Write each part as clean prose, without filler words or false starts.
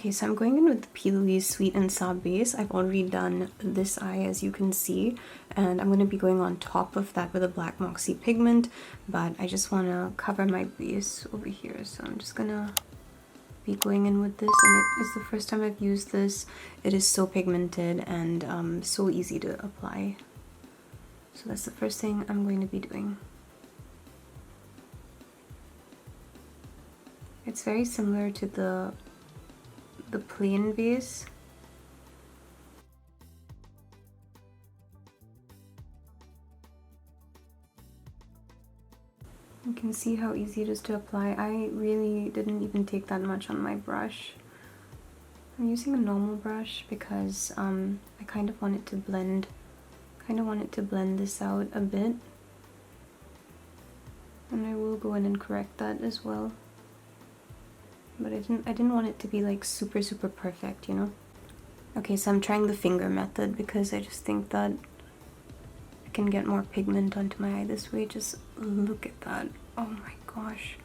Okay, so I'm going in with the P. Louise Sweet and Sour base. I've already done this eye, as you can see, and I'm going to be going on top of that with a black Moxie pigment, but I just want to cover my base over here, so I'm just going to be going in with this, and it is the first time I've used this. It is so pigmented and so easy to apply. So that's the first thing I'm going to be doing. It's very similar to the plain base. You can see how easy it is to apply. I really didn't even take that much on my brush. I'm using a normal brush because I kind of want it to blend this out a bit. And I will go in and correct that as well. But I didn't want it to be like super perfect, you know? Okay, so I'm trying the finger method because I just think that I can get more pigment onto my eye this way. Just look at that. Oh my gosh.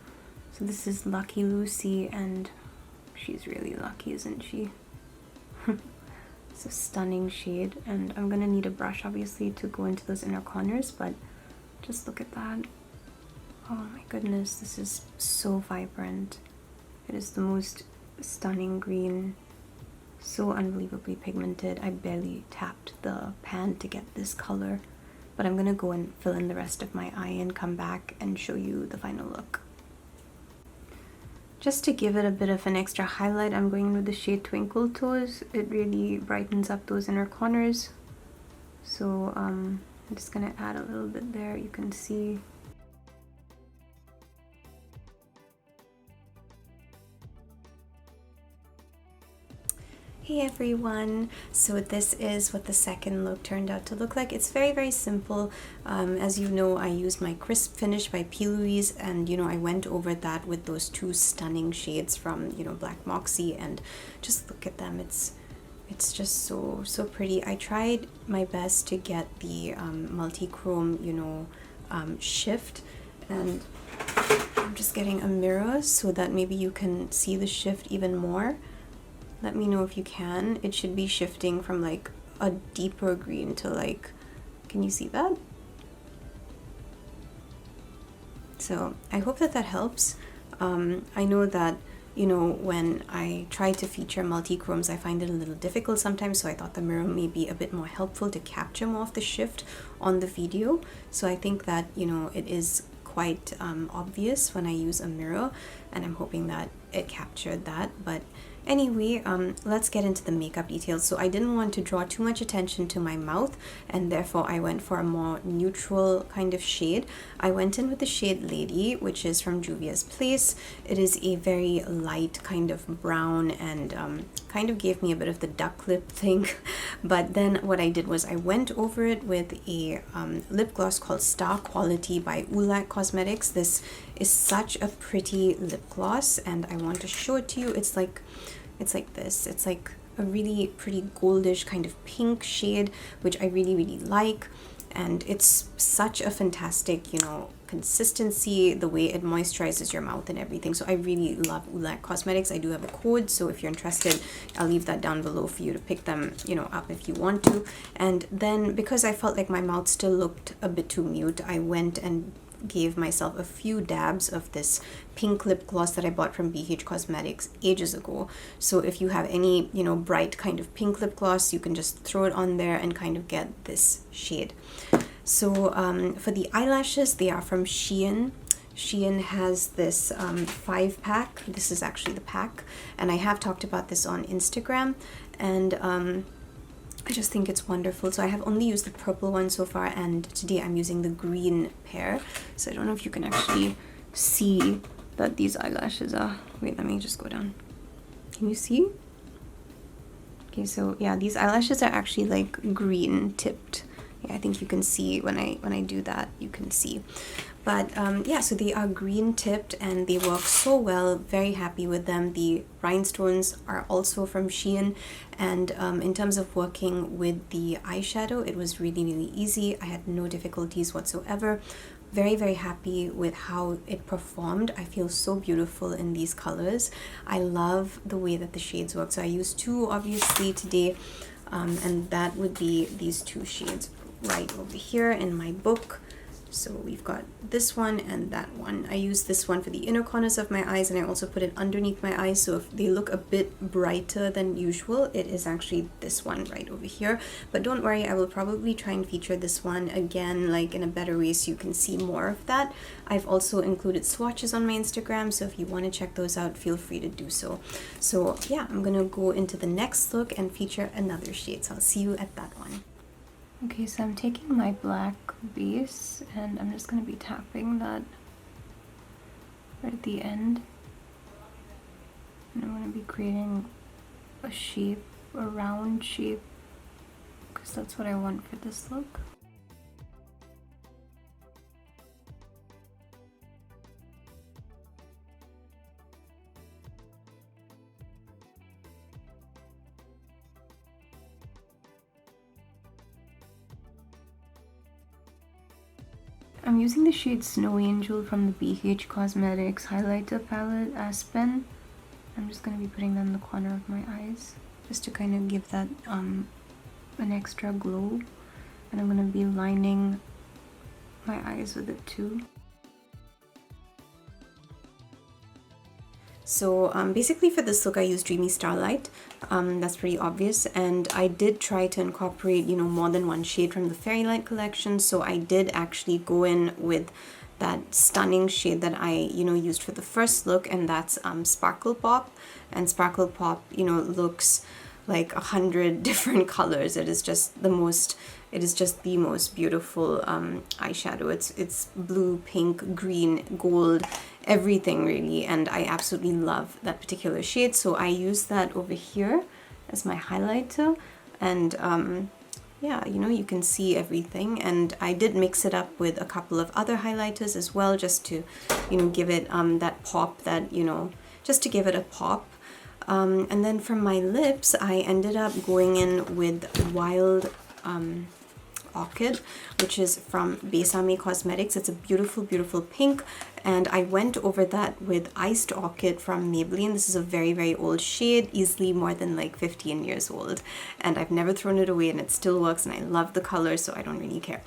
So this is Lucky Lucy, and she's really lucky, isn't she? It's a stunning shade, and I'm gonna need a brush obviously to go into those inner corners, but just look at that. Oh my goodness, this is so vibrant. It is the most stunning green, so unbelievably pigmented. I barely tapped the pan to get this color, but I'm gonna go and fill in the rest of my eye and come back and show you the final look. Just to give it a bit of an extra highlight, I'm going in with the shade Twinkle Toes. It really brightens up those inner corners. So I'm just gonna add a little bit there, you can see. Hey everyone! So this is what the second look turned out to look like. It's very simple. As you know, I used my Crisp Finish by P. Louise, and you know, I went over that with those two stunning shades from, you know, Black Moxie, and just look at them. It's just so pretty. I tried my best to get the Multichrome, you know, shift, and I'm just getting a mirror so that maybe you can see the shift even more. Let me know if you can. It should be shifting from like a deeper green to like, can you see that? So I hope that helps. I know that, you know, when I try to feature multi-chromes, I find it a little difficult sometimes, so I thought the mirror may be a bit more helpful to capture more of the shift on the video. So I think that, you know, it is quite obvious when I use a mirror, and I'm hoping that it captured that. But anyway, let's get into the makeup details. So I didn't want to draw too much attention to my mouth, and therefore I went for a more neutral kind of shade. I went in with the shade Lady, which is from Juvia's Place. It is a very light kind of brown, and kind of gave me a bit of the duck lip thing. But then what I did was I went over it with a lip gloss called Star Quality by Ulac Cosmetics. This is such a pretty lip gloss, and I want to show it to you. It's like this. It's like a really pretty goldish kind of pink shade, which I really like, and it's such a fantastic, you know, consistency, the way it moisturizes your mouth and everything. So I really love Ulac Cosmetics. I do have a code, so if you're interested, I'll leave that down below for you to pick them, you know, up if you want to. And then because I felt like my mouth still looked a bit too mute, I went and gave myself a few dabs of this pink lip gloss that I bought from BH Cosmetics ages ago. So if you have any, you know, bright kind of pink lip gloss, you can just throw it on there and kind of get this shade. So for the eyelashes, they are from Shein. Shein has this 5-pack. This is actually the pack, and I have talked about this on Instagram, and I just think it's wonderful. So I have only used the purple one so far, and today I'm using the green pair. So I don't know if you can actually see that these eyelashes are... Wait, let me just go down. Can you see? Okay, so yeah, these eyelashes are actually like green tipped. Yeah, I think you can see when I do that, you can see. But yeah, so they are green tipped and they work so well. Very happy with them. The rhinestones are also from Shein, and in terms of working with the eyeshadow, it was really easy. I had no difficulties whatsoever very happy with how it performed. I feel so beautiful in these colors. I love the way that the shades work. So I used two obviously today, and that would be these two shades right over here in my book. So we've got this one and that one. I use this one for the inner corners of my eyes, and I also put it underneath my eyes, so if they look a bit brighter than usual, it is actually this one right over here. But don't worry, I will probably try and feature this one again, like in a better way, so you can see more of that. I've also included swatches on my Instagram, so if you want to check those out, feel free to do so. So yeah, I'm gonna go into the next look and feature another shade, so I'll see you at that one. Okay, so I'm taking my black base and I'm just going to be tapping that right at the end. And I'm going to be creating a shape, a round shape, because that's what I want for this look. I'm using the shade Snow Angel from the BH Cosmetics highlighter palette as pen. I'm just going to be putting that in the corner of my eyes just to kind of give that an extra glow, and I'm going to be lining my eyes with it too. So basically for this look I used Dreamy Starlight, that's pretty obvious, and I did try to incorporate, you know, more than one shade from the Fairy Lite collection, so I did actually go in with that stunning shade that I, you know, used for the first look, and that's Sparkle Pop. And Sparkle Pop, you know, looks like 100 different colors. It is just the most beautiful eyeshadow. It's blue, pink, green, gold, everything really, and I absolutely love that particular shade, so I use that over here as my highlighter. And yeah, you know, you can see everything, and I did mix it up with a couple of other highlighters as well, just to, you know, give it that pop, that, you know, just to give it a pop. And then for my lips, I ended up going in with Wild Orchid, which is from Besame Cosmetics. It's a beautiful pink, and I went over that with Iced Orchid from Maybelline. This is a very old shade, easily more than like 15 years old, and I've never thrown it away, and it still works, and I love the color, so I don't really care.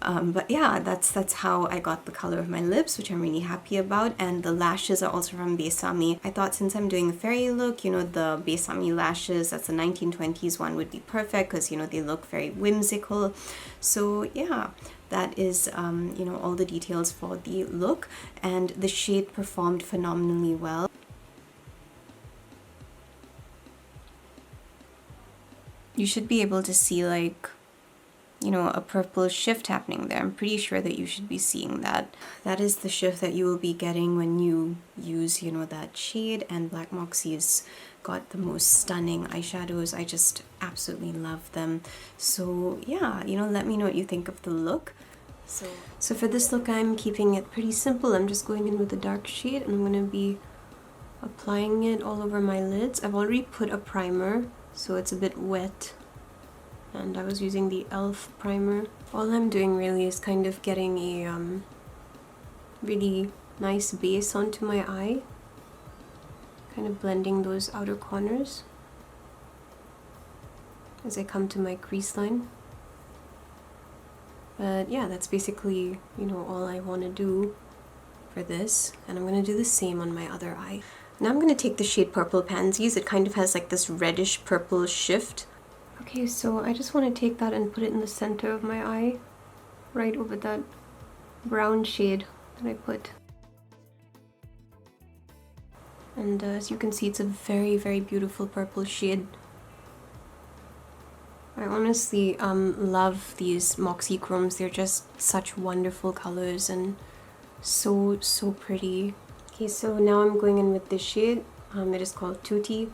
But yeah, that's how I got the color of my lips, which I'm really happy about. And the lashes are also from Besame. I thought since I'm doing a fairy look, you know, the Besame lashes, that's the 1920s one, would be perfect because, you know, they look very whimsical. So yeah, that is, you know, all the details for the look, and the shade performed phenomenally well. You should be able to see, like, you know, a purple shift happening there. I'm pretty sure that you should be seeing that. That is the shift that you will be getting when you use, you know, that shade. And Black Moxie's got the most stunning eyeshadows. I just absolutely love them. So yeah, you know, let me know what you think of the look. So for this look, I'm keeping it pretty simple. I'm just going in with a dark shade, and I'm going to be applying it all over my lids. I've already put a primer, so it's a bit wet, and I was using the e.l.f. primer. All I'm doing really is kind of getting a really nice base onto my eye, kind of blending those outer corners as I come to my crease line. But yeah, that's basically, you know, all I want to do for this, and I'm going to do the same on my other eye. Now I'm going to take the shade Purple Pansies. It kind of has like this reddish purple shift. Okay, so I just want to take that and put it in the center of my eye, right over that brown shade that I put. And as you can see, it's a very beautiful purple shade. I honestly love these Moxychromes. They're just such wonderful colors and so pretty. Okay, so now I'm going in with this shade. It is called Tutti,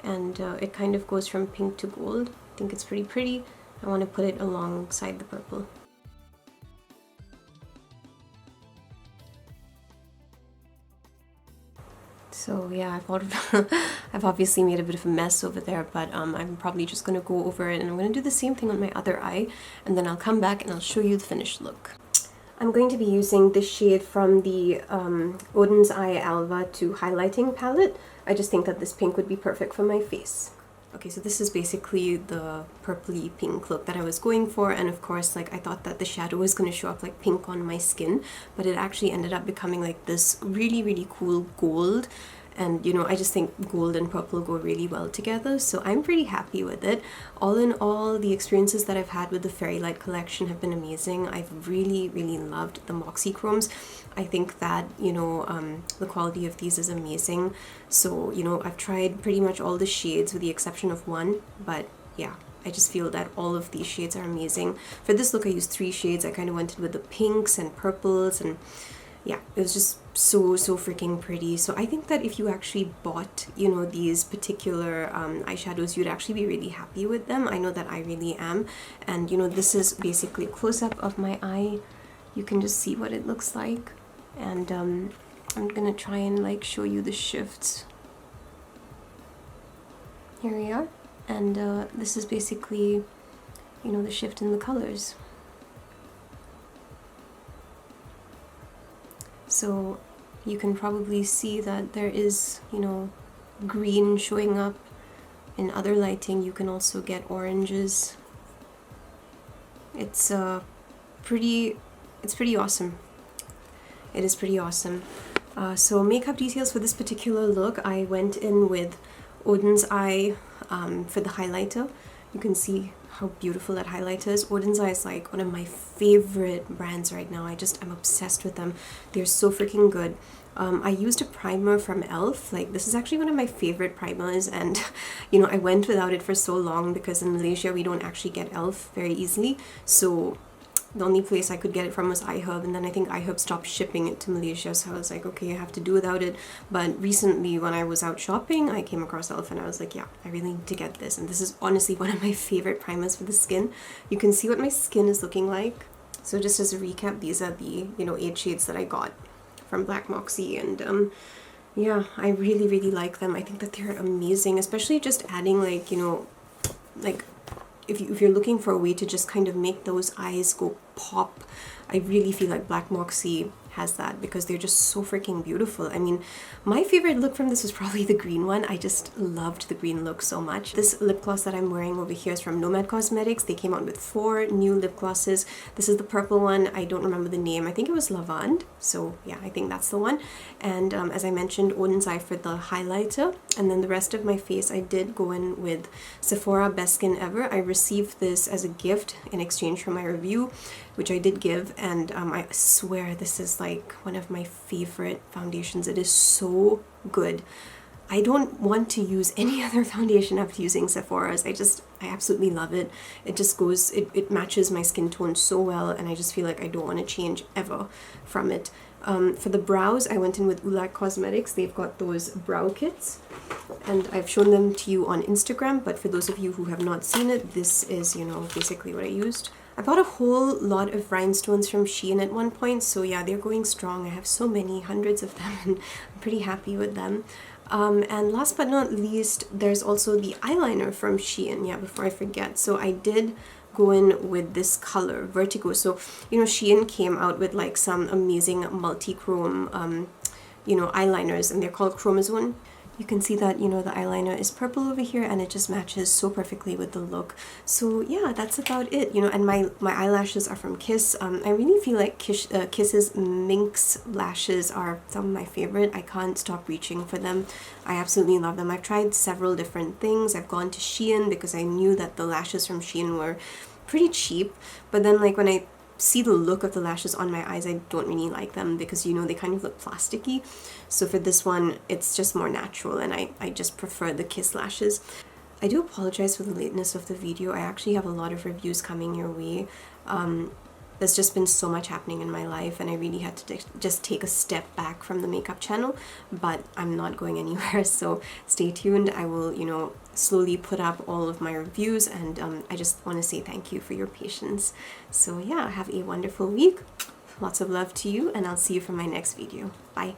and it kind of goes from pink to gold. I think it's pretty. I want to put it alongside the purple. So yeah, I've obviously made a bit of a mess over there, but I'm probably just going to go over it, and I'm going to do the same thing on my other eye, and then I'll come back and I'll show you the finished look. I'm going to be using this shade from the Odin's Eye Alva 2 highlighting palette. I just think that this pink would be perfect for my face. Okay, so this is basically the purpley pink look that I was going for, and of course, like, I thought that the shadow was going to show up like pink on my skin, but it actually ended up becoming like this really, really cool gold. And you know, I just think gold and purple go really well together, so I'm pretty happy with it. All in all, the experiences that I've had with the Fairy Lite collection have been amazing. I've really, really loved the Moxychromes. I think that, you know, the quality of these is amazing. So, you know, I've tried pretty much all the shades with the exception of one, but yeah, I just feel that all of these shades are amazing. For this look, I used 3 shades. I kind of went in with the pinks and purples, and yeah, it was just so freaking pretty. So I think that if you actually bought, you know, these particular eyeshadows, you'd actually be really happy with them. I know that I really am. And you know, this is basically a close-up of my eye. You can just see what it looks like. And I'm gonna try and like show you the shifts. Here we are. And this is basically, you know, the shift in the colors. So you can probably see that there is, you know, green showing up. In other lighting you can also get oranges. It's pretty awesome. It is pretty awesome. So makeup details for this particular look, I went in with Odin's Eye for the highlighter. You can see how beautiful that highlighter is. Odin's Eye is like one of my favorite brands right now. I'm obsessed with them. They're so freaking good. I used a primer from e.l.f. Like, this is actually one of my favorite primers, and you know, I went without it for so long because in Malaysia we don't actually get e.l.f. very easily. So the only place I could get it from was iHerb, and then I think iHerb stopped shipping it to Malaysia, so I was like, okay, I have to do without it. But recently when I was out shopping, I came across e.l.f. and I was like, yeah, I really need to get this. And this is honestly one of my favorite primers for the skin. You can see what my skin is looking like. So just as a recap, these are the, you know, 8 shades that I got from Black Moxy, and yeah, I really, really like them. I think that they're amazing, especially just adding, like, you know, like if you're looking for a way to just kind of make those eyes go pop. I really feel like Black Moxy has that because they're just so freaking beautiful. I mean, my favorite look from this was probably the green one. I just loved the green look so much. This lip gloss that I'm wearing over here is from Nomad Cosmetics. They came out with 4 new lip glosses. This is the purple one. I don't remember the name. I think it was Lavande. So yeah, I think that's the one. And as I mentioned, Odin's Eye for the highlighter. And then the rest of my face, I did go in with Sephora Best Skin Ever. I received this as a gift in exchange for my review, which I did give, and I swear this is like one of my favorite foundations. It is so good. I don't want to use any other foundation after using Sephora's. I absolutely love it. It just goes, it matches my skin tone so well, and I just feel like I don't want to change ever from it. For the brows, I went in with Ulak Cosmetics. They've got those brow kits, and I've shown them to you on Instagram, but for those of you who have not seen it, this is, you know, basically what I used. I bought a whole lot of rhinestones from Shein at one point, so yeah, they're going strong. I have so many, hundreds of them, and I'm pretty happy with them. And last but not least, there's also the eyeliner from Shein, yeah, before I forget. So I did go in with this color, Vertigo. So, you know, Shein came out with like some amazing multi-chrome, you know, eyeliners, and they're called Chromazone. You can see that, you know, the eyeliner is purple over here, and it just matches so perfectly with the look. So yeah, that's about it, you know. And my eyelashes are from Kiss. I really feel like Kiss's Minx lashes are some of my favorite. I can't stop reaching for them. I absolutely love them. I've tried several different things. I've gone to Shein because I knew that the lashes from Shein were pretty cheap, but then like when I see the look of the lashes on my eyes, I don't really like them because, you know, they kind of look plasticky. So for this one, it's just more natural, and I just prefer the Kiss lashes. I do apologize for the lateness of the video. I actually have a lot of reviews coming your way. There's just been so much happening in my life, and I really had to just take a step back from the makeup channel, but I'm not going anywhere, so stay tuned. I will, you know, slowly put up all of my reviews, and I just want to say thank you for your patience. So yeah, have a wonderful week. Lots of love to you, and I'll see you for my next video. Bye.